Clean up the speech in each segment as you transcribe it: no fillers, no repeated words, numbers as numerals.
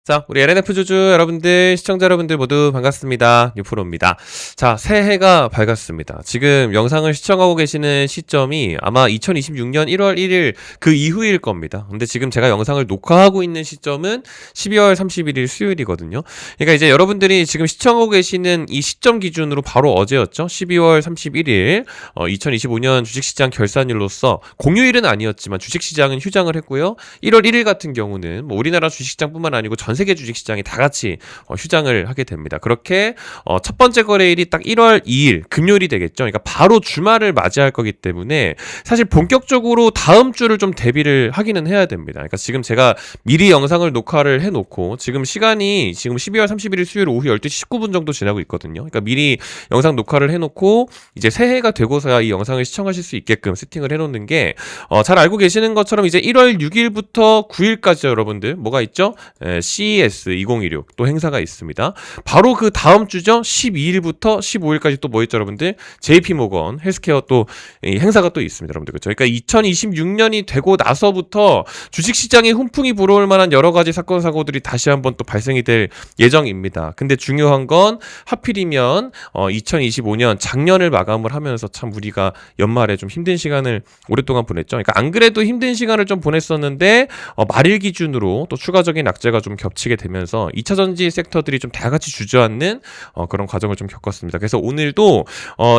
자, 우리 LNF 주주 여러분들, 시청자 여러분들 모두 반갑습니다. 뉴프로입니다. 자, 새해가 밝았습니다. 지금 영상을 시청하고 계시는 시점이 아마 2026년 1월 1일 그 이후일 겁니다. 근데 지금 제가 영상을 녹화하고 있는 시점은 12월 31일 수요일이거든요. 그러니까 이제 여러분들이 지금 시청하고 계시는 이 시점 기준으로 바로 어제였죠. 12월 31일 2025년 주식시장 결산일로서 공휴일은 아니었지만 주식시장은 휴장을 했고요. 1월 1일 같은 경우는 뭐 우리나라 주식시장뿐만 아니고 전 세계 주식시장이 다 같이 휴장을 하게 됩니다. 그렇게 첫 번째 거래일이 딱 1월 2일 금요일이 되겠죠. 그러니까 바로 주말을 맞이할 거기 때문에 사실 본격적으로 다음 주를 좀 대비를 하기는 해야 됩니다. 그러니까 지금 제가 미리 영상을 녹화를 해놓고 지금 시간이 지금 12월 31일 수요일 오후 12시 19분 정도 지나고 있거든요. 그러니까 미리 영상 녹화를 해놓고 이제 새해가 되고서야 이 영상을 시청하실 수 있게끔 세팅을 해놓는 게 잘 알고 계시는 것처럼 이제 1월 6일부터 9일까지 여러분들 뭐가 있죠? CES 2016 또 행사가 있습니다. 바로 그 다음 주죠. 12일부터 15일까지 또 뭐 있죠, 여러분들? JP모건 헬스케어 또 행사가 또 있습니다, 여러분들. 그렇죠? 그러니까 2026년이 되고 나서부터 주식시장에 훈풍이 불어올 만한 여러 가지 사건 사고들이 다시 한번 또 발생이 될 예정입니다. 근데 중요한 건 하필이면 2025년 작년을 마감을 하면서 참 우리가 연말에 좀 힘든 시간을 오랫동안 보냈죠. 그러니까 안 그래도 힘든 시간을 좀 보냈었는데 말일 기준으로 또 추가적인 악재가 좀 겹치게 되면서 2차전지 섹터들이 좀 다 같이 주저앉는 그런 과정을 좀 겪었습니다. 그래서 오늘도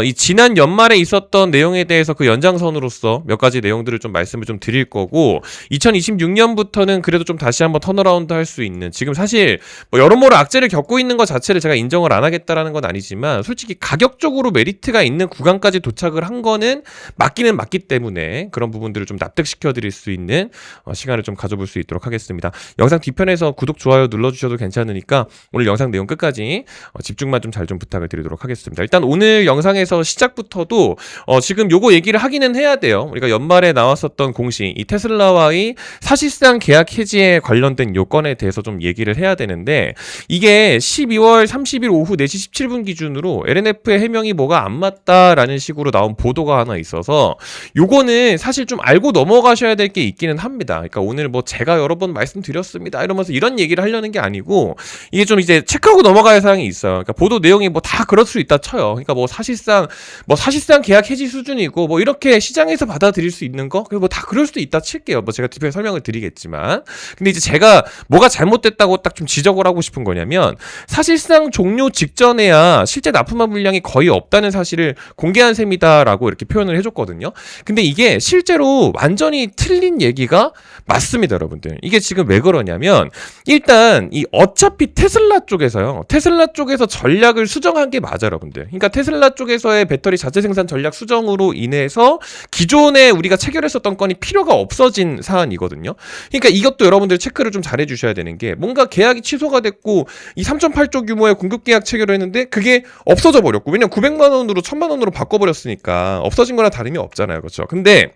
이 지난 연말에 있었던 내용에 대해서 그 연장선으로서 몇 가지 내용들을 좀 말씀을 좀 드릴 거고 2026년부터는 그래도 좀 다시 한번 턴어라운드 할 수 있는 지금 사실 뭐 여러모로 악재를 겪고 있는 것 자체를 제가 인정을 안 하겠다라는 건 아니지만 솔직히 가격적으로 메리트가 있는 구간까지 도착을 한 거는 맞기는 맞기 때문에 그런 부분들을 좀 납득시켜 드릴 수 있는 시간을 좀 가져볼 수 있도록 하겠습니다. 영상 뒤편에서 구독, 좋아요 눌러주셔도 괜찮으니까 오늘 영상 내용 끝까지 집중만 좀 잘 좀 부탁을 드리도록 하겠습니다. 일단 오늘 영상에서 시작부터도 지금 요거 얘기를 하기는 해야 돼요. 우리가 연말에 나왔었던 공시, 이 테슬라와의 사실상 계약 해지에 관련된 요건에 대해서 좀 얘기를 해야 되는데 이게 12월 30일 오후 4시 17분 기준으로 LNF의 해명이 뭐가 안 맞다라는 식으로 나온 보도가 하나 있어서 요거는 사실 좀 알고 넘어가셔야 될 게 있기는 합니다. 그러니까 오늘 뭐 제가 여러 번 말씀드렸습니다 이러면서 이런 얘기를 하려는 게 아니고 이게 좀 이제 체크하고 넘어가야 할 사항이 있어요. 그러니까 보도 내용이 뭐 다 그럴 수 있다 쳐요. 그러니까 뭐 사실상 계약 해지 수준이고 뭐 이렇게 시장에서 받아들일 수 있는 거 뭐 다 그럴 수도 있다 칠게요. 뭐 제가 뒤편에 설명을 드리겠지만 근데 이제 제가 뭐가 잘못됐다고 딱 좀 지적을 하고 싶은 거냐면 사실상 종료 직전에야 실제 납품한 물량이 거의 없다는 사실을 공개한 셈이다라고 이렇게 표현을 해줬거든요. 근데 이게 실제로 완전히 틀린 얘기가 맞습니다, 여러분들. 이게 지금 왜 그러냐면 일단 이 어차피 테슬라 쪽에서 전략을 수정한 게 맞아, 여러분들. 그러니까 테슬라 쪽에서의 배터리 자체 생산 전략 수정으로 인해서 기존에 우리가 체결했었던 건이 필요가 없어진 사안이거든요. 그러니까 이것도 여러분들 체크를 좀 잘해 주셔야 되는 게 뭔가 계약이 취소가 됐고 이 3.8조 규모의 공급 계약 체결을 했는데 그게 없어져 버렸고 왜냐면 900만 원으로 1000만 원으로 바꿔버렸으니까 없어진 거나 다름이 없잖아요. 그렇죠? 근데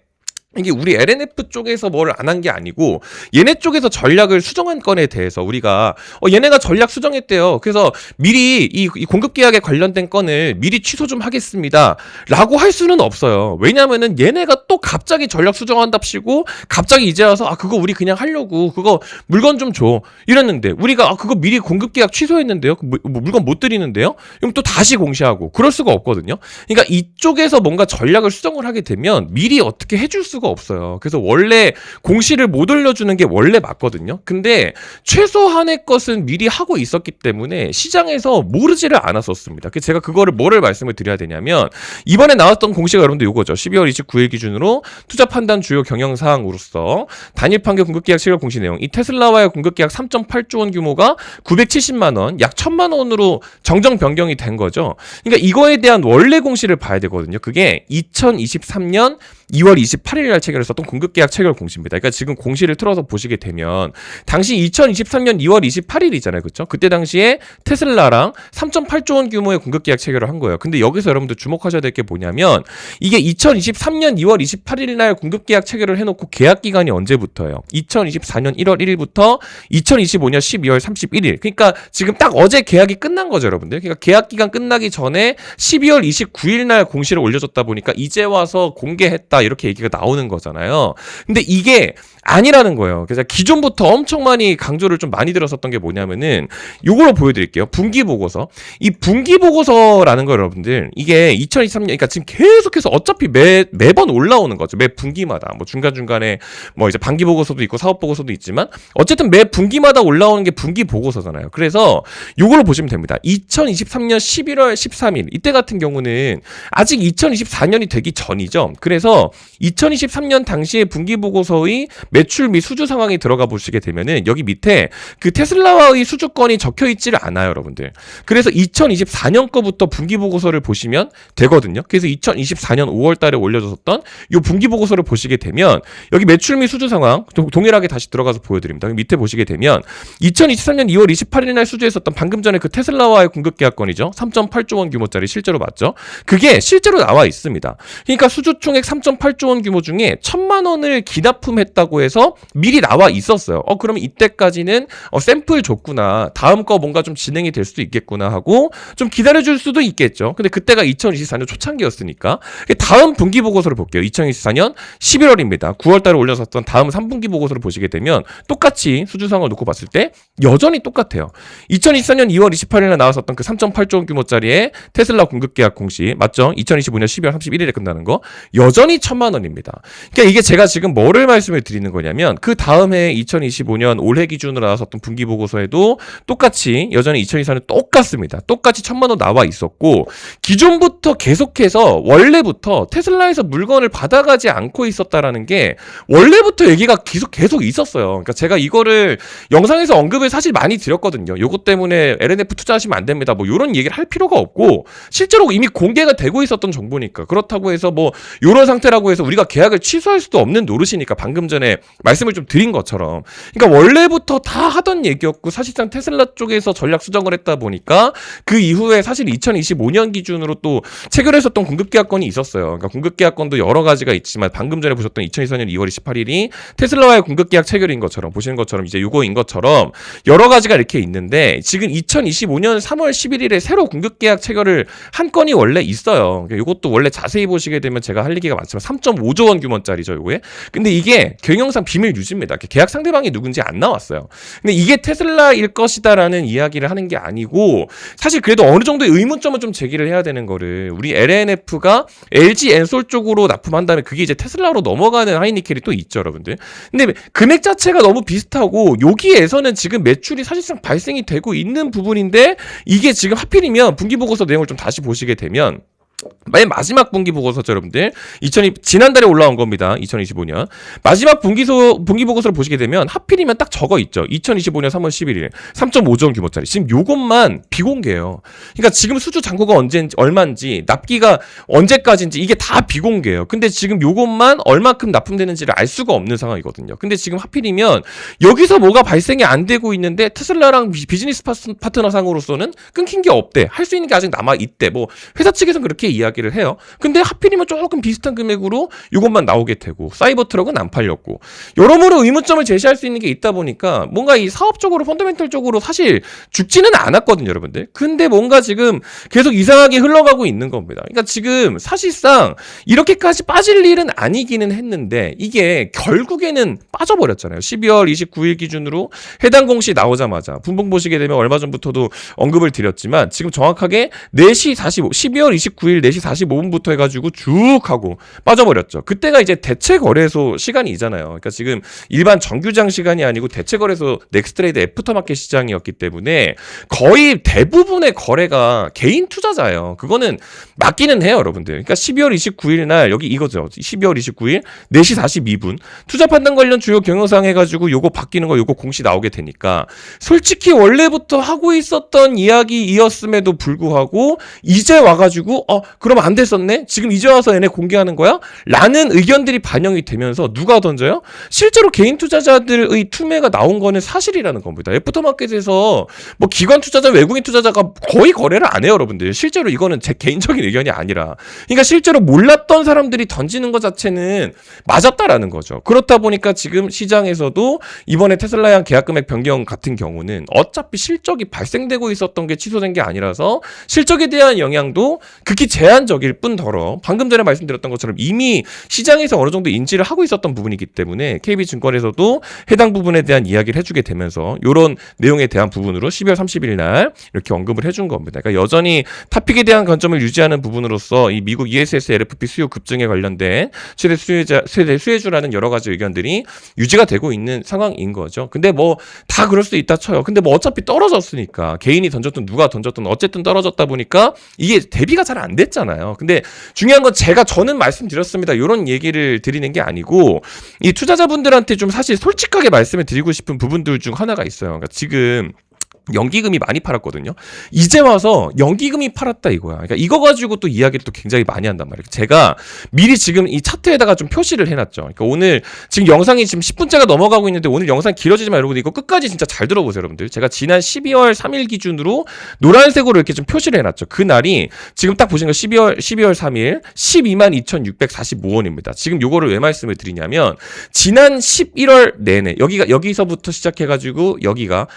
이게 우리 LNF 쪽에서 뭘 안 한 게 아니고 얘네 쪽에서 전략을 수정한 건에 대해서 우리가 얘네가 전략 수정했대요. 그래서 미리 이 공급 계약에 관련된 건을 미리 취소 좀 하겠습니다 라고 할 수는 없어요. 왜냐면은 얘네가 또 갑자기 전략 수정한답시고 갑자기 이제 와서 그거 우리 그냥 하려고 그거 물건 좀 줘 이랬는데 우리가 그거 미리 공급 계약 취소했는데요. 물건 못 드리는데요. 그럼 또 다시 공시하고 그럴 수가 없거든요. 그러니까 이쪽에서 뭔가 전략을 수정을 하게 되면 미리 어떻게 해줄 수가 없어요. 그래서 원래 공시를 못 올려주는 게 원래 맞거든요. 근데 최소한의 것은 미리 하고 있었기 때문에 시장에서 모르지를 않았었습니다. 그래서 제가 그거를 뭐를 말씀을 드려야 되냐면 이번에 나왔던 공시가 여러분들 이거죠. 12월 29일 기준으로 투자 판단 주요 경영 사항으로서 단일 판교 공급 계약 체결 공시 내용 이 테슬라와의 공급 계약 3.8조 원 규모가 970만 원, 약 1000만 원으로 정정 변경이 된 거죠. 그러니까 이거에 대한 원래 공시를 봐야 되거든요. 그게 2023년 2월 28일 날 체결했었던 공급계약 체결 공시입니다. 그러니까 지금 공시를 틀어서 보시게 되면 당시 2023년 2월 28일이잖아요. 그렇죠? 그때 당시에 테슬라랑 3.8조 원 규모의 공급계약 체결을 한 거예요. 근데 여기서 여러분들 주목하셔야 될 게 뭐냐면 이게 2023년 2월 28일 날 공급계약 체결을 해놓고 계약 기간이 언제부터예요? 2024년 1월 1일부터 2025년 12월 31일. 그러니까 지금 딱 어제 계약이 끝난 거죠, 여러분들. 그러니까 계약 기간 끝나기 전에 12월 29일 날 공시를 올려줬다 보니까 이제 와서 공개했다 이렇게 얘기가 나오는 거잖아요. 근데 이게 아니라는 거예요. 그래서 기존부터 엄청 많이 강조를 좀 많이 들었었던 게 뭐냐면은 요걸로 보여드릴게요. 분기 보고서. 이 분기 보고서라는 거 여러분들 이게 2023년 그러니까 지금 계속해서 어차피 매번 올라오는 거죠. 매 분기마다 뭐 중간중간에 뭐 이제 반기 보고서도 있고 사업 보고서도 있지만 어쨌든 매 분기마다 올라오는 게 분기 보고서잖아요. 그래서 요걸로 보시면 됩니다. 2023년 11월 13일 이때 같은 경우는 아직 2024년이 되기 전이죠. 그래서 2023년 당시의 분기 보고서의 매출 및 수주 상황이 들어가 보시게 되면은 여기 밑에 그 테슬라와의 수주권이 적혀 있지를 않아요, 여러분들. 그래서 2024년 거부터 분기 보고서를 보시면 되거든요. 그래서 2024년 5월 달에 올려줬었던 이 분기 보고서를 보시게 되면 여기 매출 및 수주 상황 동일하게 다시 들어가서 보여드립니다. 밑에 보시게 되면 2023년 2월 28일 날 수주했었던 방금 전에 그 테슬라와의 공급 계약건이죠. 3.8조 원 규모짜리 실제로 맞죠? 그게 실제로 나와 있습니다. 그러니까 수주 총액 3.8조 원 규모 중에 1,000만 원을 기납품했다고 해서 미리 나와 있었어요. 그러면 이때까지는 샘플 줬구나. 다음 거 뭔가 좀 진행이 될 수도 있겠구나 하고 좀 기다려줄 수도 있겠죠. 근데 그때가 2024년 초창기였으니까 다음 분기 보고서를 볼게요. 2024년 11월입니다. 9월 달에 올려섰던 다음 3분기 보고서를 보시게 되면 똑같이 수주상을 놓고 봤을 때 여전히 똑같아요. 2024년 2월 28일에 나왔었던 그 3.8조 원 규모짜리의 테슬라 공급 계약 공시 맞죠? 2025년 12월 31일에 끝나는 거 여전히 1,000만 원입니다. 그러니까 이게 제가 지금 뭐를 말씀을 드리는 거냐면 그 다음 해 2025년 올해 기준으로 나왔었던 분기 보고서에도 똑같이 여전히 2024년 똑같습니다. 똑같이 1,000만 원 나와 있었고 기존부터 계속해서 원래부터 테슬라에서 물건을 받아가지 않고 있었다라는 게 원래부터 얘기가 계속 있었어요. 그러니까 제가 이거를 영상에서 언급을 사실 많이 드렸거든요. 요것 때문에 LNF 투자하시면 안 됩니다. 뭐 이런 얘기를 할 필요가 없고 실제로 이미 공개가 되고 있었던 정보니까 그렇다고 해서 뭐 이런 상태라고 해서 우리가 계약을 취소할 수도 없는 노릇이니까 방금 전에 말씀을 좀 드린 것처럼 그러니까 원래부터 다 하던 얘기였고 사실상 테슬라 쪽에서 전략 수정을 했다 보니까 그 이후에 사실 2025년 기준으로 또 체결했었던 공급계약건이 있었어요. 그러니까 공급계약건도 여러 가지가 있지만 방금 전에 보셨던 2024년 2월 28일이 테슬라와의 공급계약 체결인 것처럼 보시는 것처럼 이제 요거인 것처럼 여러 가지가 이렇게 있는데 지금 2025년 3월 11일에 새로 공급계약 체결을 한 건이 원래 있어요. 그러니까 요것도 원래 자세히 보시게 되면 제가 할 얘기가 많지만 3.5조 원 규모짜리죠, 요거에. 근데 이게 경영상 비밀 유지입니다. 계약 상대방이 누군지 안 나왔어요. 근데 이게 테슬라일 것이다라는 이야기를 하는 게 아니고 사실 그래도 어느 정도의 의문점을 좀 제기를 해야 되는 거를 우리 LNF가 LG 엔솔 쪽으로 납품한 다음에 그게 이제 테슬라로 넘어가는 하이니켈이 또 있죠, 여러분들. 근데 금액 자체가 너무 비슷하고 여기에서는 지금 매출이 사실상 발생이 되고 있는 부분인데 이게 지금 하필이면 분기보고서 내용을 좀 다시 보시게 되면 맨 마지막 분기 보고서죠, 여러분들. 지난달에 올라온 겁니다. 2025년. 마지막 분기 보고서를 보시게 되면 하필이면 딱 적어 있죠. 2025년 3월 11일. 3.5조 원 규모짜리. 지금 요것만 비공개예요. 그러니까 지금 수주 잔고가 얼마인지, 납기가 언제까지인지 이게 다 비공개예요. 근데 지금 요것만 얼마큼 납품되는지를 알 수가 없는 상황이거든요. 근데 지금 하필이면 여기서 뭐가 발생이 안 되고 있는데 테슬라랑 비즈니스 파트너상으로서는 끊긴 게 없대. 할 수 있는 게 아직 남아 있대. 뭐 회사 측에서는 그렇게 이야기를 해요. 근데 하필이면 조금 비슷한 금액으로 이것만 나오게 되고 사이버 트럭은 안 팔렸고 여러모로 의문점을 제시할 수 있는 게 있다 보니까 뭔가 이 사업적으로 펀더멘털적으로 사실 죽지는 않았거든요, 여러분들. 근데 뭔가 지금 계속 이상하게 흘러가고 있는 겁니다. 그러니까 지금 사실상 이렇게까지 빠질 일은 아니기는 했는데 이게 결국에는 빠져버렸잖아요. 12월 29일 기준으로 해당 공시 나오자마자 분봉 보시게 되면 얼마 전부터도 언급을 드렸지만 지금 정확하게 4시 45 12월 29일 4시 45분부터 해가지고 쭉 하고 빠져버렸죠. 그때가 이제 대체거래소 시간이잖아요. 그러니까 지금 일반 정규장 시간이 아니고 대체거래소 넥스트레이드 애프터마켓 시장이었기 때문에 거의 대부분의 거래가 개인 투자자예요. 그거는 맞기는 해요, 여러분들. 그러니까 12월 29일 날 여기 이거죠. 12월 29일 4시 42분 투자 판단 관련 주요 경영사항 해가지고 요거 바뀌는 거 요거 공시 나오게 되니까 솔직히 원래부터 하고 있었던 이야기이었음에도 불구하고 이제 와가지고 그럼 안 됐었네? 지금 이제 와서 얘네 공개하는 거야? 라는 의견들이 반영이 되면서 누가 던져요? 실제로 개인 투자자들의 투매가 나온 거는 사실이라는 겁니다. 애프터마켓에서 뭐 기관 투자자, 외국인 투자자가 거의 거래를 안 해요, 여러분들. 실제로 이거는 제 개인적인 의견이 아니라. 그러니까 실제로 몰랐던 사람들이 던지는 것 자체는 맞았다라는 거죠. 그렇다 보니까 지금 시장에서도 이번에 테슬라양 계약금액 변경 같은 경우는 어차피 실적이 발생되고 있었던 게 취소된 게 아니라서 실적에 대한 영향도 극히 제한적일 뿐더러 방금 전에 말씀드렸던 것처럼 이미 시장에서 어느 정도 인지를 하고 있었던 부분이기 때문에 KB증권에서도 해당 부분에 대한 이야기를 해주게 되면서 이런 내용에 대한 부분으로 12월 30일 날 이렇게 언급을 해준 겁니다. 그러니까 여전히 탑픽에 대한 관점을 유지하는 부분으로서 이 미국 ESS LFP 수요 급증에 관련된 최대 수혜주라는 여러 가지 의견들이 유지가 되고 있는 상황인 거죠. 근데 뭐 다 그럴 수도 있다 쳐요. 근데 뭐 어차피 떨어졌으니까 개인이 던졌든 누가 던졌든 어쨌든 떨어졌다 보니까 이게 대비가 잘 안 됐잖아요. 근데 중요한 건 저는 말씀드렸습니다. 이런 얘기를 드리는 게 아니고 이 투자자분들한테 좀 사실 솔직하게 말씀을 드리고 싶은 부분들 중 하나가 있어요. 그러니까 지금 연기금이 많이 팔았거든요. 이제 와서 연기금이 팔았다 이거야. 그러니까 이거 가지고 또 이야기를 또 굉장히 많이 한단 말이에요. 제가 미리 지금 이 차트에다가 좀 표시를 해놨죠. 그러니까 오늘 지금 영상이 지금 10분째가 넘어가고 있는데 오늘 영상 길어지지만 여러분 이거 끝까지 진짜 잘 들어보세요, 여러분들. 제가 지난 12월 3일 기준으로 노란색으로 이렇게 좀 표시를 해놨죠. 그 날이 지금 딱 보시는 거 12월 3일 122,645원입니다. 지금 요거를 왜 말씀을 드리냐면 지난 11월 내내 여기서부터 시작해가지고 여기가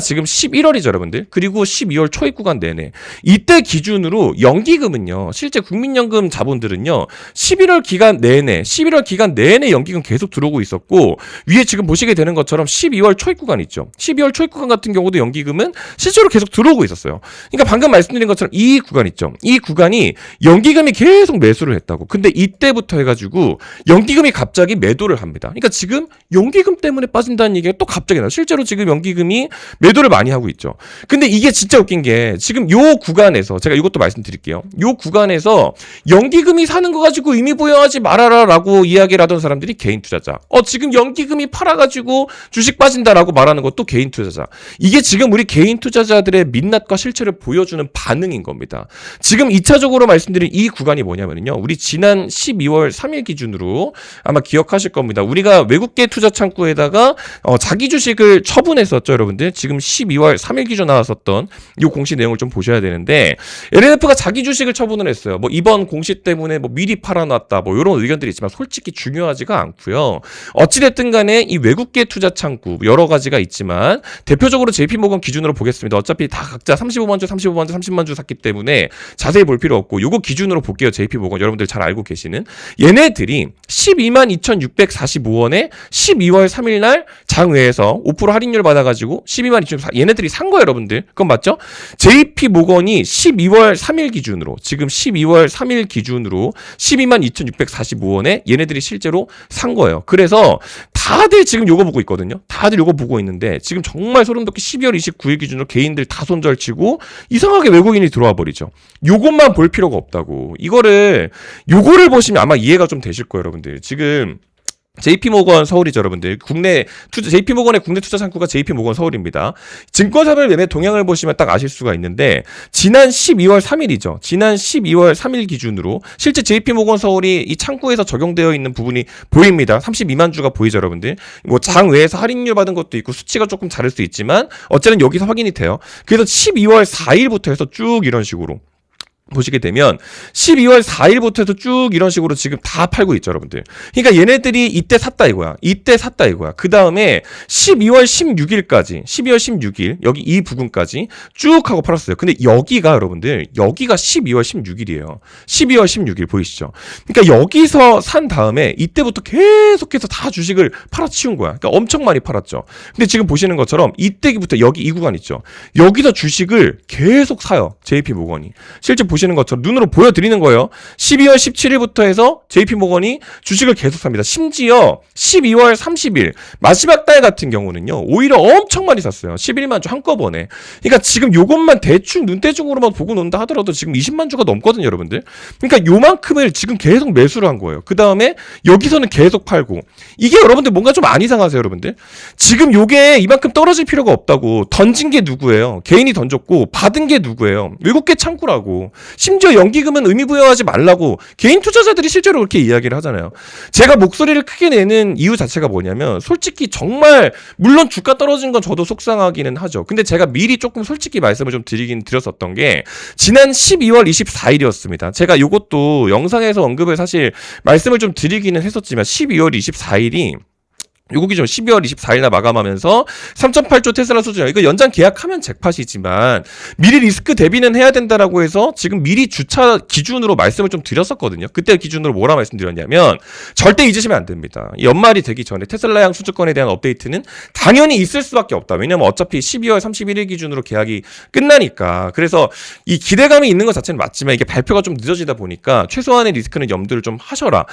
지금 11월이죠, 여러분들. 그리고 12월 초입 구간 내내. 이때 기준으로 연기금은요, 실제 국민연금 자본들은요, 11월 기간 내내 연기금 계속 들어오고 있었고, 위에 지금 보시게 되는 것처럼 12월 초입 구간 있죠. 12월 초입 구간 같은 경우도 연기금은 실제로 계속 들어오고 있었어요. 그러니까 방금 말씀드린 것처럼 이 구간 있죠. 이 구간이 연기금이 계속 매수를 했다고. 근데 이때부터 해가지고 연기금이 갑자기 매도를 합니다. 그러니까 지금 연기금 때문에 빠진다는 얘기가 또 갑자기 나와요. 실제로 지금 연기금이 매도를 많이 하고 있죠. 근데 이게 진짜 웃긴 게 지금 요 구간에서 제가 이것도 말씀드릴게요. 요 구간에서 연기금이 사는 거 가지고 의미 부여하지 말아라라고 이야기를 하던 사람들이 개인 투자자. 지금 연기금이 팔아가지고 주식 빠진다라고 말하는 것도 개인 투자자. 이게 지금 우리 개인 투자자들의 민낯과 실체를 보여주는 반응인 겁니다. 지금 2차적으로 말씀드린 이 구간이 뭐냐면요. 우리 지난 12월 3일 기준으로 아마 기억하실 겁니다. 우리가 외국계 투자 창구에다가 자기 주식을 처분했었죠, 여러분들. 지금 12월 3일 기준 나왔었던 이 공시 내용을 좀 보셔야 되는데 LNF가 자기 주식을 처분을 했어요. 뭐 이번 공시 때문에 뭐 미리 팔아놨다 뭐 이런 의견들이 있지만 솔직히 중요하지가 않고요. 어찌됐든 간에 이 외국계 투자 창구 여러 가지가 있지만 대표적으로 JP모건 기준으로 보겠습니다. 어차피 다 각자 35만 주, 35만 주, 30만 주 샀기 때문에 자세히 볼 필요 없고 요거 기준으로 볼게요. JP모건 여러분들 잘 알고 계시는 얘네들이 122,645원에 12월 3일 날 장외에서 5% 할인율 받아가지고 122,645원 얘네들이 산 거예요, 여러분들. 그건 맞죠? JP모건이 12월 3일 기준으로 지금 12월 3일 기준으로 122,645원에 얘네들이 실제로 산 거예요. 그래서 다들 지금 요거 보고 있거든요. 다들 요거 보고 있는데 지금 정말 소름 돋게 12월 29일 기준으로 개인들 다 손절치고 이상하게 외국인이 들어와 버리죠. 요것만 볼 필요가 없다고. 요거를 보시면 아마 이해가 좀 되실 거예요, 여러분들. 지금 JP모건 서울이죠, 여러분들. JP모건의 국내 투자 창구가 JP모건 서울입니다. 증권사별 매매 동향을 보시면 딱 아실 수가 있는데, 지난 12월 3일이죠. 지난 12월 3일 기준으로, 실제 JP모건 서울이 이 창구에서 적용되어 있는 부분이 보입니다. 32만 주가 보이죠, 여러분들. 뭐, 장 외에서 할인율 받은 것도 있고, 수치가 조금 다를 수 있지만, 어쨌든 여기서 확인이 돼요. 그래서 12월 4일부터 해서 쭉 이런 식으로. 보시게 되면 12월 4일부터 해서 쭉 이런 식으로 지금 다 팔고 있죠, 여러분들. 그러니까 얘네들이 이때 샀다 이거야. 그 다음에 12월 16일 여기 이 부분까지 쭉 하고 팔았어요. 근데 여러분들 여기가 12월 16일이에요. 12월 16일 보이시죠? 그러니까 여기서 산 다음에 이때부터 계속해서 다 주식을 팔아치운 거야. 그러니까 엄청 많이 팔았죠. 근데 지금 보시는 것처럼 이때부터 여기 이 구간 있죠. 여기서 주식을 계속 사요. JP모건이. 실제 보시는 것처럼 눈으로 보여드리는 거예요. 12월 17일부터 해서 JP모건이 주식을 계속 삽니다. 심지어 12월 30일 마지막 달 같은 경우는요. 오히려 엄청 많이 샀어요. 11만 주 한꺼번에. 그러니까 지금 요것만 대충 눈대중으로만 보고 논다 하더라도 지금 20만 주가 넘거든요, 여러분들. 그러니까 요만큼을 지금 계속 매수를 한 거예요. 그 다음에 여기서는 계속 팔고. 이게 여러분들 뭔가 좀 안 이상하세요, 여러분들? 지금 요게 이만큼 떨어질 필요가 없다고. 던진 게 누구예요? 개인이 던졌고 받은 게 누구예요? 외국계 창구라고. 심지어 연기금은 의미 부여하지 말라고 개인 투자자들이 실제로 그렇게 이야기를 하잖아요. 제가 목소리를 크게 내는 이유 자체가 뭐냐면 솔직히 정말 물론 주가 떨어진 건 저도 속상하기는 하죠. 근데 제가 미리 조금 솔직히 말씀을 좀 드렸었던 게 지난 12월 24일이었습니다. 제가 이것도 영상에서 언급을 사실 말씀을 좀 드리기는 했었지만 12월 24일이 요거 기준 12월 24일 날 마감하면서 3.8조 테슬라 수준, 이거 연장 계약하면 잭팟이지만 미리 리스크 대비는 해야 된다라고 해서 지금 미리 주차 기준으로 말씀을 좀 드렸었거든요. 그때 기준으로 뭐라 말씀드렸냐면 절대 잊으시면 안 됩니다. 연말이 되기 전에 테슬라양 수주권에 대한 업데이트는 당연히 있을 수밖에 없다. 왜냐면 어차피 12월 31일 기준으로 계약이 끝나니까. 그래서 이 기대감이 있는 것 자체는 맞지만 이게 발표가 좀 늦어지다 보니까 최소한의 리스크는 염두를 좀 하셔라.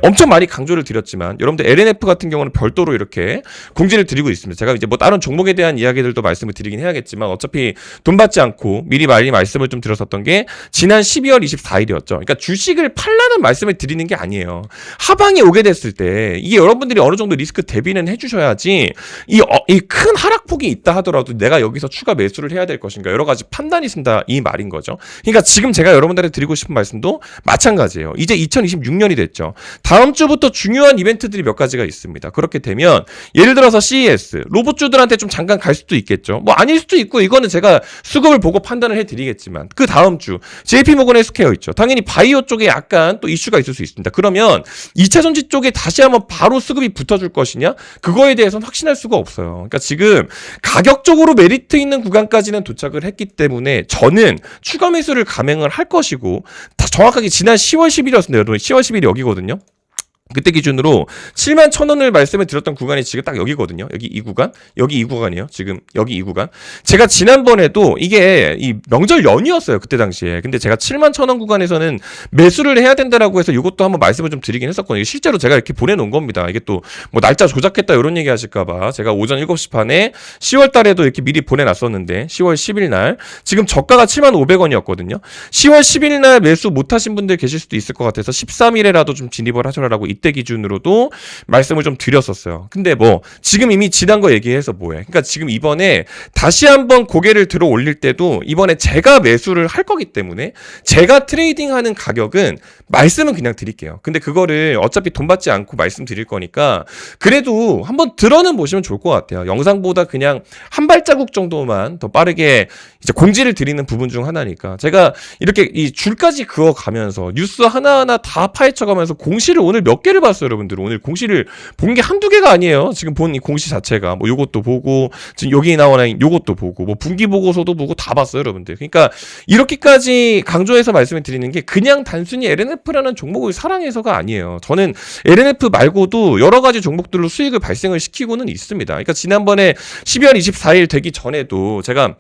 엄청 많이 강조를 드렸지만 여러분들 LNF 같은 경우는 별도로 이렇게 공지를 드리고 있습니다. 제가 이제 뭐 다른 종목에 대한 이야기들도 말씀을 드리긴 해야겠지만 어차피 돈 받지 않고 미리 말씀을 좀 드렸었던 게 지난 12월 24일이었죠. 그러니까 주식을 팔라는 말씀을 드리는 게 아니에요. 하방이 오게 됐을 때 이게 여러분들이 어느 정도 리스크 대비는 해주셔야지 이 큰 하락폭이 있다 하더라도 내가 여기서 추가 매수를 해야 될 것인가 여러 가지 판단이 쓴다 이 말인 거죠. 그러니까 지금 제가 여러분들한테 드리고 싶은 말씀도 마찬가지예요. 이제 2026년이 됐죠. 다음 주부터 중요한 이벤트들이 몇 가지가 있습니다. 그렇게 되면 예를 들어서 CES 로봇주들한테 좀 잠깐 갈 수도 있겠죠. 뭐 아닐 수도 있고 이거는 제가 수급을 보고 판단을 해드리겠지만 그 다음 주 JP모건 헬스케어 있죠. 당연히 바이오 쪽에 약간 또 이슈가 있을 수 있습니다. 그러면 2차전지 쪽에 다시 한번 바로 수급이 붙어줄 것이냐? 그거에 대해서는 확신할 수가 없어요. 그러니까 지금 가격적으로 메리트 있는 구간까지는 도착을 했기 때문에 저는 추가 매수를 감행을 할 것이고 정확하게 지난 10월 10일이었습니다. 여러분 10월 10일이 여기거든요. 그때 기준으로 7만 1,000원을 말씀을 드렸던 구간이 지금 딱 여기거든요. 여기 이 구간, 여기 이 구간이에요. 지금 여기 이 구간. 제가 지난번에도 이게 이 명절 연이었어요. 그때 당시에. 근데 제가 7만 1,000원 구간에서는 매수를 해야 된다라고 해서 이것도 한번 말씀을 좀 드리긴 했었거든요. 실제로 제가 이렇게 보내놓은 겁니다. 이게 또 뭐 날짜 조작했다 이런 얘기 하실까봐 제가 오전 7시 반에 10월 달에도 이렇게 미리 보내놨었는데 10월 10일 날 지금 저가가 7만 500원이었거든요. 10월 10일 날 매수 못하신 분들 계실 수도 있을 것 같아서 13일에라도 좀 진입을 하셔라라고 이때 기준으로도 말씀을 좀 드렸었어요. 근데 뭐 지금 이미 지난 거 얘기해서 뭐해. 그러니까 지금 이번에 다시 한번 고개를 들어 올릴 때도 이번에 제가 매수를 할 거기 때문에 제가 트레이딩하는 가격은 말씀은 그냥 드릴게요. 근데 그거를 어차피 돈 받지 않고 말씀드릴 거니까 그래도 한번 들어는 보시면 좋을 것 같아요. 영상보다 그냥 한 발자국 정도만 더 빠르게 이제 공지를 드리는 부분 중 하나니까 제가 이렇게 이 줄까지 그어가면서 뉴스 하나하나 다 파헤쳐가면서 공시를 오늘 몇 개를 봤어요, 여러분들. 오늘 공시를 본 게 한두 개가 아니에요. 지금 본 이 공시 자체가 뭐 요것도 보고 지금 여기 나오나 요것도 보고 뭐 분기 보고서도 보고 다 봤어요, 여러분들. 그러니까 이렇게까지 강조해서 말씀을 드리는 게 그냥 단순히 LNF라는 종목을 사랑해서가 아니에요. 저는 LNF 말고도 여러 가지 종목들로 수익을 발생을 시키고는 있습니다. 그러니까 지난번에 12월 24일 되기 전에도 제가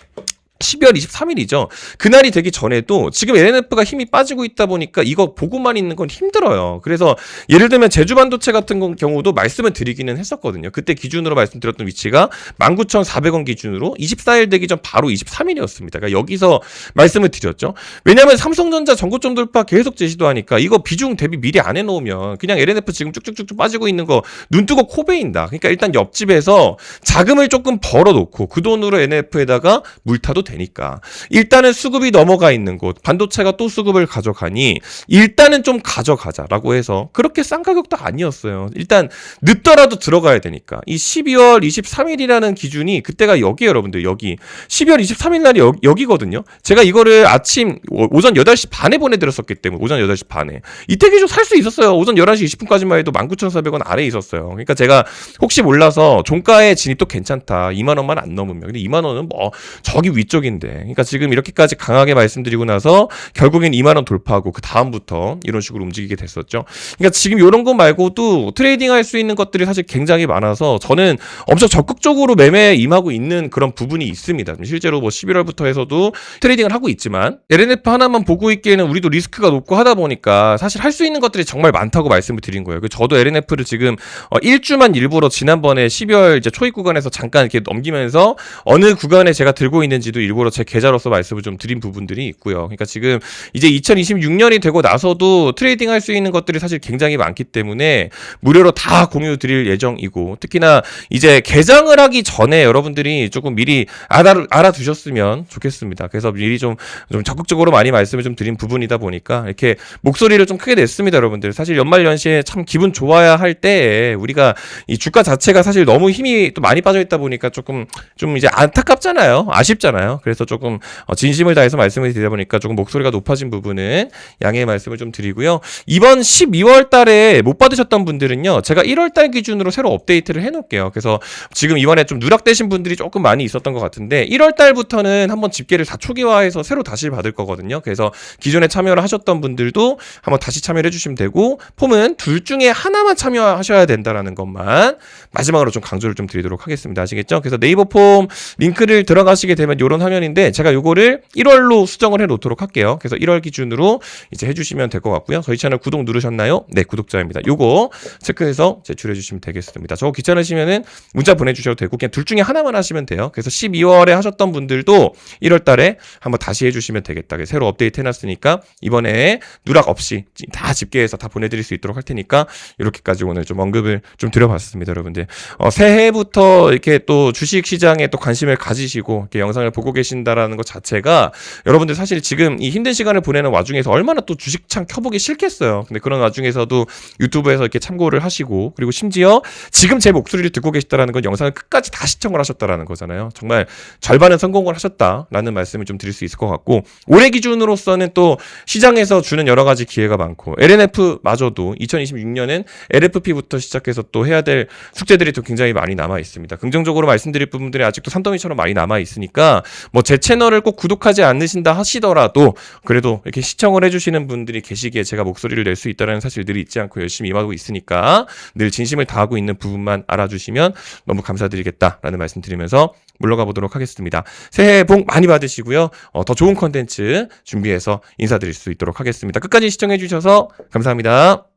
12월 23일이죠. 그날이 되기 전에도 지금 LNF가 힘이 빠지고 있다 보니까 이거 보고만 있는 건 힘들어요. 그래서 예를 들면 제주반도체 같은 경우도 말씀을 드리기는 했었거든요. 그때 기준으로 말씀드렸던 위치가 19,400원 기준으로 24일 되기 전 바로 23일이었습니다. 그러니까 여기서 말씀을 드렸죠. 왜냐하면 삼성전자 전고점 돌파 계속 제시도 하니까 이거 비중 대비 미리 안 해놓으면 그냥 LNF 지금 쭉쭉쭉 빠지고 있는 거 눈 뜨고 코 베인다. 그러니까 일단 옆집에서 자금을 조금 벌어놓고 그 돈으로 NF에다가 물타도 되니까 일단은 수급이 넘어가 있는 곳 반도체가 또 수급을 가져가니 일단은 좀 가져가자라고 해서 그렇게 싼 가격도 아니었어요. 일단 늦더라도 들어가야 되니까 이 12월 23일이라는 기준이 그때가 여기에요, 여러분들. 여기 12월 23일 날이 여기거든요. 제가 이거를 아침 오전 8시 반에 보내드렸었기 때문에 오전 8시 반에 이때 기준 살 수 있었어요. 오전 11시 20분까지만 해도 19,400원 아래에 있었어요. 그러니까 제가 혹시 몰라서 종가에 진입도 괜찮다. 2만 원만 안 넘으면. 근데 2만 원은 뭐 저기 위쪽 인데 그러니까 지금 이렇게까지 강하게 말씀드리고 나서 결국엔 2만 원 돌파하고 그 다음부터 이런 식으로 움직이게 됐었죠. 그러니까 지금 이런 거 말고도 트레이딩 할 수 있는 것들이 사실 굉장히 많아서 저는 엄청 적극적으로 매매에 임하고 있는 그런 부분이 있습니다. 실제로 뭐 11월부터 해서도 트레이딩을 하고 있지만 LNF 하나만 보고 있기에는 우리도 리스크가 높고 하다 보니까 사실 할 수 있는 것들이 정말 많다고 말씀을 드린 거예요. 저도 LNF를 지금 1주만 일부러 지난번에 12월 이제 초입 구간에서 잠깐 이렇게 넘기면서 어느 구간에 제가 들고 있는지도 일부러 제 계좌로서 말씀을 좀 드린 부분들이 있고요. 그러니까 지금 이제 2026년이 되고 나서도 트레이딩 할 수 있는 것들이 사실 굉장히 많기 때문에 무료로 다 공유 드릴 예정이고 특히나 이제 개장을 하기 전에 여러분들이 조금 미리 알아두셨으면 좋겠습니다. 그래서 미리 좀 적극적으로 많이 말씀을 좀 드린 부분이다 보니까 이렇게 목소리를 좀 크게 냈습니다, 여러분들. 사실 연말연시에 참 기분 좋아야 할 때에 우리가 이 주가 자체가 사실 너무 힘이 또 많이 빠져 있다 보니까 조금 좀 이제 안타깝잖아요. 아쉽잖아요. 그래서 조금 진심을 다해서 말씀을 드리다 보니까 조금 목소리가 높아진 부분은 양해의 말씀을 좀 드리고요. 이번 12월 달에 못 받으셨던 분들은요, 제가 1월 달 기준으로 새로 업데이트를 해놓을게요. 그래서 지금 이번에 좀 누락되신 분들이 조금 많이 있었던 것 같은데 1월 달부터는 한번 집계를 다 초기화해서 새로 다시 받을 거거든요. 그래서 기존에 참여를 하셨던 분들도 한번 다시 참여를 해주시면 되고, 폼은 둘 중에 하나만 참여하셔야 된다라는 것만 마지막으로 좀 강조를 좀 드리도록 하겠습니다. 아시겠죠? 그래서 네이버 폼 링크를 들어가시게 되면 이런 화면인데, 제가 요거를 1월로 수정을 해 놓도록 할게요. 그래서 1월 기준으로 이제 해주시면 될 것 같고요. 저희 채널 구독 누르셨나요? 네, 구독자입니다. 요거 체크해서 제출해 주시면 되겠습니다. 저거 귀찮으시면은 문자 보내주셔도 되고, 그냥 둘 중에 하나만 하시면 돼요. 그래서 12월에 하셨던 분들도 1월 달에 한번 다시 해주시면 되겠다. 새로 업데이트 해놨으니까 이번에 누락 없이 다 집계해서 다 보내드릴 수 있도록 할 테니까 이렇게까지 오늘 좀 언급을 좀 드려봤습니다, 여러분들. 새해부터 이렇게 또 주식 시장에 또 관심을 가지시고 이렇게 영상을 보고 계신다라는 것 자체가, 여러분들 사실 지금 이 힘든 시간을 보내는 와중에서 얼마나 또 주식창 켜보기 싫겠어요. 근데 그런 와중에서도 유튜브에서 이렇게 참고를 하시고, 그리고 심지어 지금 제 목소리를 듣고 계시다라는 건 영상을 끝까지 다 시청을 하셨다라는 거잖아요. 정말 절반은 성공을 하셨다라는 말씀을 좀 드릴 수 있을 것 같고, 올해 기준으로서는 또 시장에서 주는 여러 가지 기회가 많고, LNF마저도 2026년엔 LFP부터 시작해서 또 해야 될 숙제들이 또 굉장히 많이 남아 있습니다. 긍정적으로 말씀드릴 부분들이 아직도 산더미처럼 많이 남아 있으니까, 뭐 제 채널을 꼭 구독하지 않으신다 하시더라도 그래도 이렇게 시청을 해주시는 분들이 계시기에 제가 목소리를 낼 수 있다는 사실들이 잊지 않고 열심히 임하고 있으니까 늘 진심을 다하고 있는 부분만 알아주시면 너무 감사드리겠다라는 말씀 드리면서 물러가 보도록 하겠습니다. 새해 복 많이 받으시고요. 더 좋은 컨텐츠 준비해서 인사드릴 수 있도록 하겠습니다. 끝까지 시청해 주셔서 감사합니다.